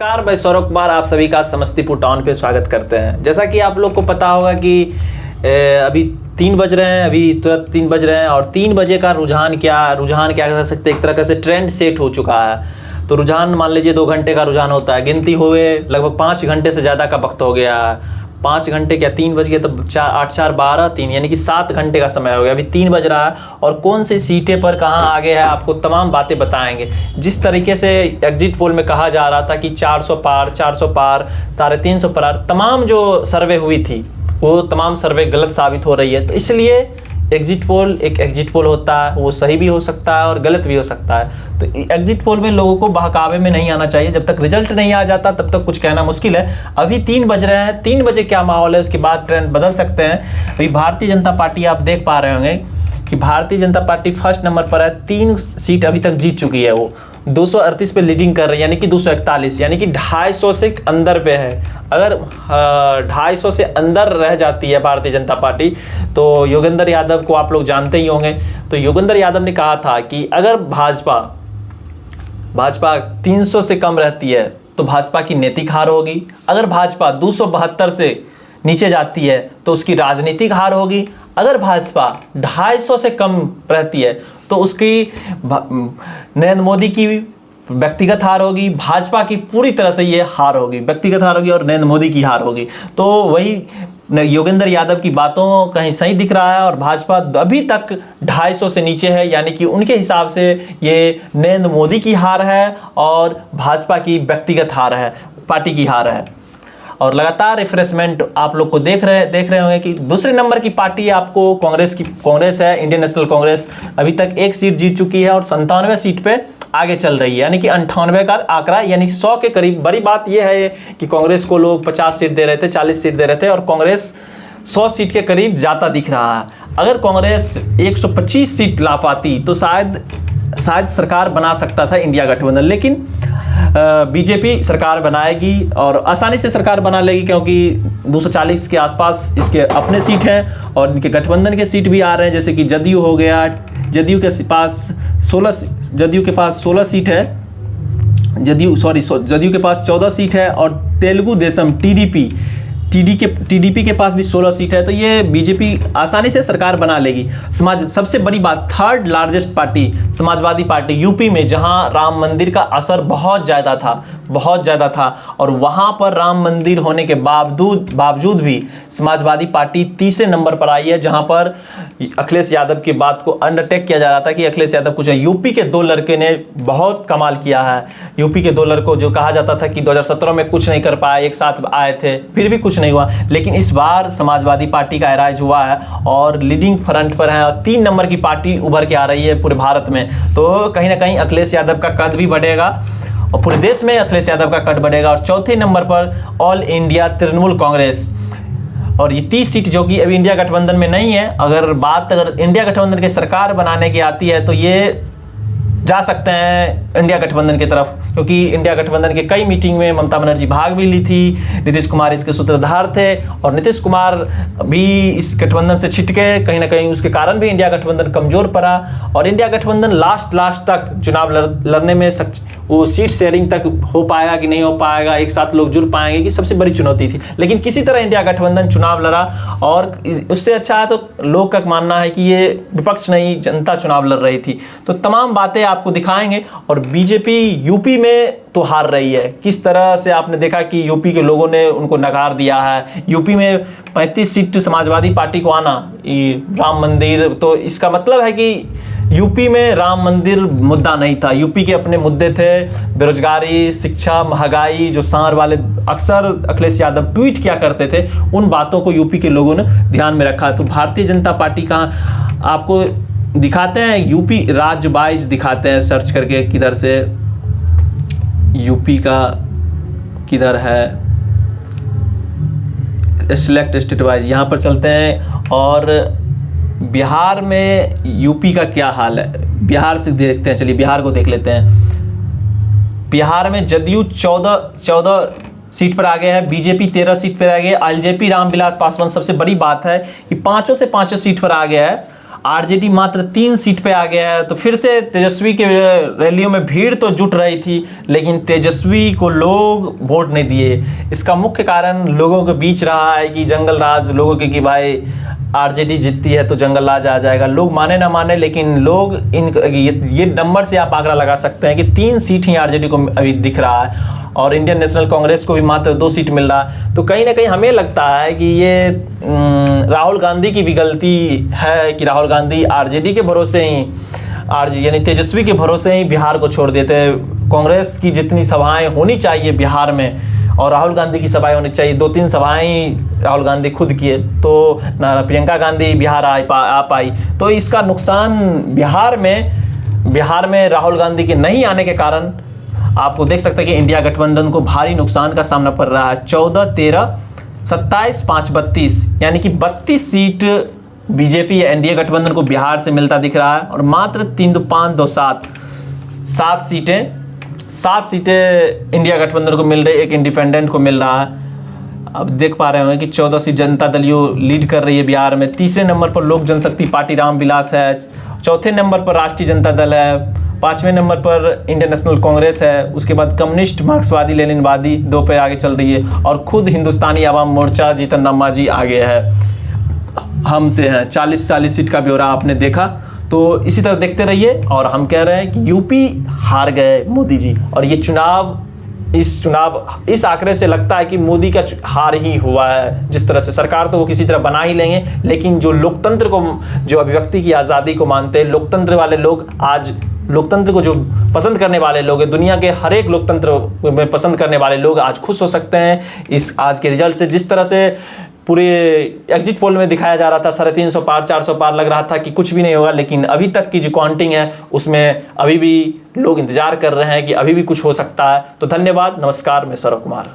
नमस्कार, मैं सौरभ कुमार आप सभी का समस्तीपुर टाउन पे स्वागत करते हैं। जैसा कि आप लोग को पता होगा कि अभी 3 बज रहे हैं, अभी तुरंत 3 बज रहे हैं और 3 बजे का रुझान क्या कह सकते हैं, एक तरह से ट्रेंड सेट हो चुका है। तो रुझान मान लीजिए 2 घंटे का रुझान होता है, गिनती हुए लगभग 5 घंटे से ज़्यादा का वक्त हो गया। 5 घंटे क्या 3 बज गए तो 8 4 12 3 यानी कि 7 घंटे का समय हो गया। अभी 3 बज रहा है और कौन सी सीटें पर कहाँ आगे है आपको तमाम बातें बताएंगे। जिस तरीके से एग्जिट पोल में कहा जा रहा था कि 400 पार 350 पार, तमाम जो सर्वे हुई थी वो तमाम सर्वे गलत साबित हो रही है। तो इसलिए एग्जिट पोल होता है, वो सही भी हो सकता है और गलत भी हो सकता है। तो एग्जिट पोल में लोगों को बहकावे में नहीं आना चाहिए। जब तक रिजल्ट नहीं आ जाता तब तक कुछ कहना मुश्किल है। अभी 3 बज रहे हैं, 3 बजे क्या माहौल है उसके बाद ट्रेंड बदल सकते हैं। अभी भारतीय जनता पार्टी आप देख पा रहे होंगे कि Bharatiya Janata party first number पर है, 3 सीट अभी तक जीत चुकी है। वो 238 पे लीडिंग कर रही है, यानी कि 241 यानी कि 250 से अंदर पे है। अगर 250 से अंदर रह जाती है भारतीय जनता पार्टी तो योगेंद्र यादव को आप लोग जानते ही होंगे। तो योगेंद्र यादव ने कहा था कि अगर भाजपा 300 से कम रहती है तो भाजपा की नैतिक हार होगी। अगर भाजपा 272 से नीचे जाती है तो उसकी राजनीतिक हार होगी। अगर भाजपा 250 से कम रहती है तो उसकी नरेंद्र मोदी की व्यक्तिगत हार होगी। भाजपा की पूरी तरह से ये हार होगी, व्यक्तिगत हार होगी और नरेंद्र मोदी की हार होगी। तो वही योगेंद्र यादव की बातों कहीं सही दिख रहा है और भाजपा अभी तक 250 से नीचे है, यानी कि उनके हिसाब से ये नरेंद्र मोदी की हार है और भाजपा की व्यक्तिगत हार है, पार्टी की हार है। और लगातार रिफ्रेशमेंट आप लोग को देख रहे होंगे कि दूसरे नंबर की पार्टी आपको कांग्रेस है, इंडियन नेशनल कांग्रेस। अभी तक 1 सीट जीत चुकी है और 97 सीट पे आगे चल रही है, यानी कि 98 का आंकड़ा, यानी 100 के करीब। बड़ी बात यह है कि कांग्रेस को लोग 50 सीट दे रहे थे, 40 सीट दे रहे थे और कांग्रेस 100 सीट के करीब जाता दिख रहा है। अगर कांग्रेस 125 सीट ला पाती तो शायद सरकार बना सकता था इंडिया गठबंधन, लेकिन बीजेपी सरकार बनाएगी और आसानी से सरकार बना लेगी, क्योंकि 240 के आसपास इसके अपने सीट हैं और इनके गठबंधन के सीट भी आ रहे हैं। जैसे कि जदयू हो गया, जदयू के पास 16 सीट है, जदयू के पास 14 सीट है और तेलुगु देशम टीडीपी के पास भी 16 सीट है। तो ये बीजेपी आसानी से सरकार बना लेगी। सबसे बड़ी बात, 3rd largest party Samajwadi party UP में, जहां राम मंदिर का असर बहुत ज़्यादा था और वहां पर राम मंदिर होने के बावजूद भी समाजवादी पार्टी तीसरे नंबर पर आई है, जहां पर अखिलेश यादव की बात को अंडरटेक किया जा रहा था कि अखिलेश यादव कुछ है। यूपी के 2 लड़के ने बहुत कमाल किया है। यूपी के 2 लड़कों, जो कहा जाता था कि 2017 में कुछ नहीं कर पाए, एक साथ आए थे फिर भी कुछ नहीं हुआ, लेकिन इस बार समाजवादी पार्टी का राइज हुआ है और लीडिंग फ्रंट पर है और 3 नंबर की पार्टी उभर के आ रही है पूरे भारत में। तो कहीं ना कहीं अखिलेश यादव का कद भी बढ़ेगा और पूरे देश में अखिलेश यादव का कद बढ़ेगा। और चौथे नंबर पर ऑल इंडिया तृणमूल कांग्रेस, और ये 30 सीट जो कि अभी इंडिया गठबंधन में नहीं है। अगर इंडिया गठबंधन की सरकार बनाने की आती है तो ये जा सकते हैं इंडिया गठबंधन की तरफ, क्योंकि इंडिया गठबंधन के कई मीटिंग में ममता बनर्जी भाग भी ली थी। नीतीश कुमार इसके सूत्रधार थे और नीतीश कुमार भी इस गठबंधन से छिटके, कहीं ना कहीं उसके कारण भी इंडिया गठबंधन कमजोर पड़ा और इंडिया गठबंधन लास्ट तक चुनाव लड़ने में वो सीट शेयरिंग तक हो पाएगा कि नहीं हो पाएगा, एक साथ लोग जुड़ पाएंगे, कि सबसे बड़ी चुनौती थी। लेकिन किसी तरह इंडिया गठबंधन चुनाव लड़ा और उससे अच्छा है तो लोग का मानना है कि ये विपक्ष नहीं, जनता चुनाव लड़ रही थी। तो तमाम बातें आपको दिखाएंगे। और बीजेपी यूपी में तो हार रही है। किस तरह से आपने देखा कि यूपी के लोगों ने उनको नकार दिया है। यूपी में 35 सीट समाजवादी पार्टी को आना, राम मंदिर, तो इसका मतलब है कि यूपी में राम मंदिर मुद्दा नहीं था। यूपी के अपने मुद्दे थे, बेरोजगारी, शिक्षा, महंगाई, जो सांड वाले अक्सर अखिलेश यादव ट्वीट किया करते थे, उन बातों को यूपी के लोगों ने ध्यान में रखा। तो भारतीय जनता पार्टी का आपको दिखाते हैं, यूपी राज्य वाइज दिखाते हैं सर्च करके, किधर से यूपी का किधर है, सिलेक्ट स्टेट वाइज यहाँ पर चलते हैं। और बिहार में यूपी का क्या हाल है, बिहार से देखते हैं। चलिए बिहार को देख लेते हैं। बिहार में जदयू 14 सीट पर आ गया है, बीजेपी 13 सीट पर आ गया है, एलजेपी रामविलास पासवान, सबसे बड़ी बात है कि 5 से 5 सीट पर आ गया है। आरजेडी मात्र 3 सीट पे आ गया है। तो फिर से तेजस्वी के रैलियों में भीड़ तो जुट रही थी, लेकिन तेजस्वी को लोग वोट नहीं दिए। इसका मुख्य कारण लोगों के बीच रहा है कि जंगल राज लोगों के, कि भाई आरजेडी जीतती है तो जंगल राज आ जाएगा। लोग माने ना माने, लेकिन लोग ये नंबर से आप आंकड़ा लगा सकते हैं कि 3 सीट ही आरजेडी को अभी दिख रहा है और इंडियन नेशनल कांग्रेस को भी मात्र 2 सीट मिल रहा है। तो कहीं ना कहीं हमें लगता है कि ये राहुल गांधी की भी गलती है कि राहुल गांधी आरजेडी के भरोसे ही यानी तेजस्वी के भरोसे ही बिहार को छोड़ देते हैं। कांग्रेस की जितनी सभाएं होनी चाहिए बिहार में और राहुल गांधी की सभाएं होनी चाहिए, 2-3 सभाएं ही राहुल गांधी खुद किए, तो ना प्रियंका गांधी बिहार आ पाई। तो इसका नुकसान बिहार में राहुल गांधी के नहीं आने के कारण आपको देख सकते हैं कि इंडिया गठबंधन को भारी नुकसान का सामना पड़ रहा है। 14-13, 27-5-32 यानी कि 32 सीट बीजेपी या एनडीए गठबंधन को बिहार से मिलता दिख रहा है और मात्र 3-5-2-7 7 सीटें इंडिया गठबंधन को मिल रही, एक इंडिपेंडेंट को मिल रहा है। अब देख पा रहे होंगे कि 14 seat Janata Dal you lead कर रही है बिहार में। तीसरे नंबर पर लोक जनशक्ति पार्टी रामविलास है, चौथे नंबर पर राष्ट्रीय जनता दल है, 5वें नंबर पर इंडियन नेशनल कांग्रेस है, उसके बाद कम्युनिस्ट मार्क्सवादी लेनिनवादी 2 पे आगे चल रही है और खुद हिंदुस्तानी आवाम मोर्चा जीतन राम मांझी आगे है, हमसे है। 40 सीट का ब्यौरा आपने देखा। तो इसी तरह देखते रहिए और हम कह रहे हैं कि यूपी हार गए मोदी जी और ये इस आंकड़े से लगता है कि मोदी का हार ही हुआ है। जिस तरह से सरकार तो वो किसी तरह बना ही लेंगे, लेकिन जो लोकतंत्र को, जो अभिव्यक्ति की आज़ादी को मानते हैं लोकतंत्र वाले लोग, आज लोकतंत्र को जो पसंद करने वाले लोग हैं, दुनिया के हर एक लोकतंत्र में पसंद करने वाले लोग आज खुश हो सकते हैं इस आज के रिजल्ट से। जिस तरह से पूरे एग्जिट पोल में दिखाया जा रहा था 350 पार 400 पार, लग रहा था कि कुछ भी नहीं होगा, लेकिन अभी तक की जो काउंटिंग है उसमें अभी भी लोग इंतजार कर रहे हैं कि अभी भी कुछ हो सकता है। तो धन्यवाद, नमस्कार, मैं सौरभ कुमार।